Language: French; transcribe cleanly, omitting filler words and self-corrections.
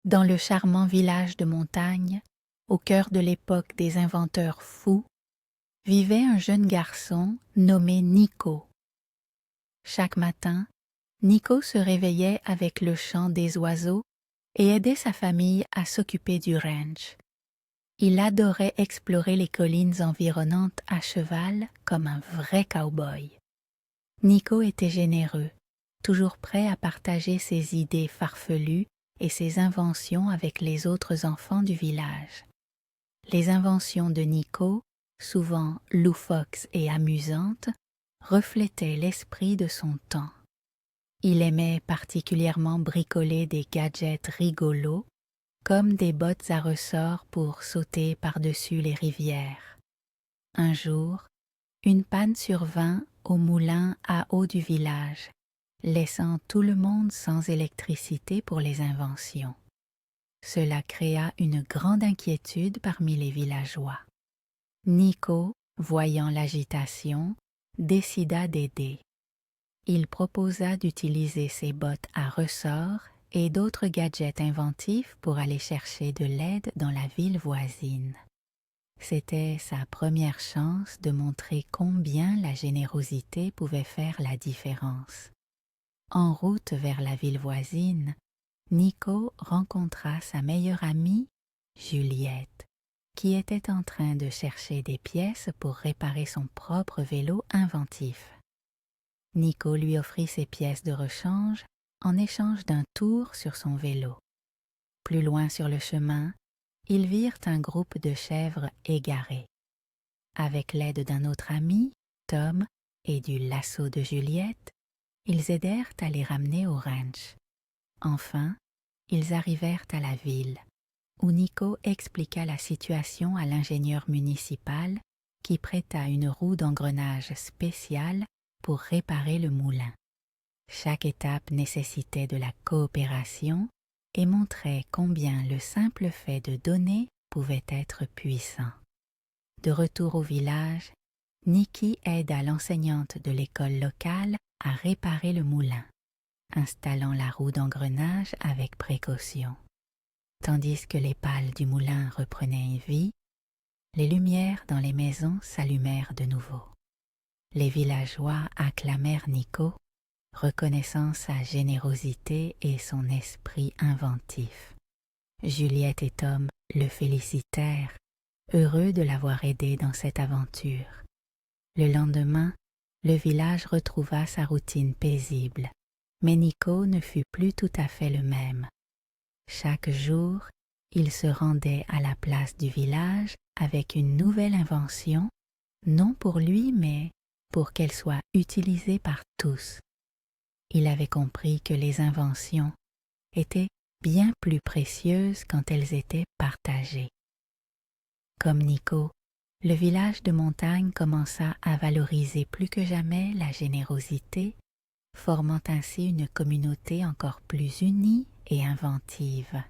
Dans le charmant village de montagne, au cœur de l'époque des inventeurs fous, vivait un jeune garçon nommé Nico. Chaque matin, Nico se réveillait avec le chant des oiseaux et aidait sa famille à s'occuper du ranch. Il adorait explorer les collines environnantes à cheval comme un vrai cow-boy. Nico était généreux, toujours prêt à partager ses idées farfelues et ses inventions avec les autres enfants du village. Les inventions de Nico, souvent loufoques et amusantes, reflétaient l'esprit de son temps. Il aimait particulièrement bricoler des gadgets rigolos, comme des bottes à ressort pour sauter par-dessus les rivières. Un jour, une panne survint au moulin à eau du village, laissant tout le monde sans électricité pour les inventions. Cela créa une grande inquiétude parmi les villageois. Nico, voyant l'agitation, décida d'aider. Il proposa d'utiliser ses bottes à ressort et d'autres gadgets inventifs pour aller chercher de l'aide dans la ville voisine. C'était sa première chance de montrer combien la générosité pouvait faire la différence. En route vers la ville voisine, Nico rencontra sa meilleure amie, Juliette, qui était en train de chercher des pièces pour réparer son propre vélo inventif. Nico lui offrit ses pièces de rechange en échange d'un tour sur son vélo. Plus loin sur le chemin, ils virent un groupe de chèvres égarées. Avec l'aide d'un autre ami, Tom, et du lasso de Juliette, ils aidèrent à les ramener au ranch. Enfin, ils arrivèrent à la ville, où Nico expliqua la situation à l'ingénieur municipal qui prêta une roue d'engrenage spéciale pour réparer le moulin. Chaque étape nécessitait de la coopération et montrait combien le simple fait de donner pouvait être puissant. De retour au village, Nikki aida l'enseignante de l'école locale à réparer le moulin, installant la roue d'engrenage avec précaution. Tandis que les pales du moulin reprenaient vie, les lumières dans les maisons s'allumèrent de nouveau. Les villageois acclamèrent Nico, reconnaissant sa générosité et son esprit inventif. Juliette et Tom le félicitèrent, heureux de l'avoir aidé dans cette aventure. Le lendemain, le village retrouva sa routine paisible, mais Nico ne fut plus tout à fait le même. Chaque jour, il se rendait à la place du village avec une nouvelle invention, non pour lui mais pour qu'elle soit utilisée par tous. Il avait compris que les inventions étaient bien plus précieuses quand elles étaient partagées. Comme Nico, le village de montagne commença à valoriser plus que jamais la générosité, formant ainsi une communauté encore plus unie et inventive.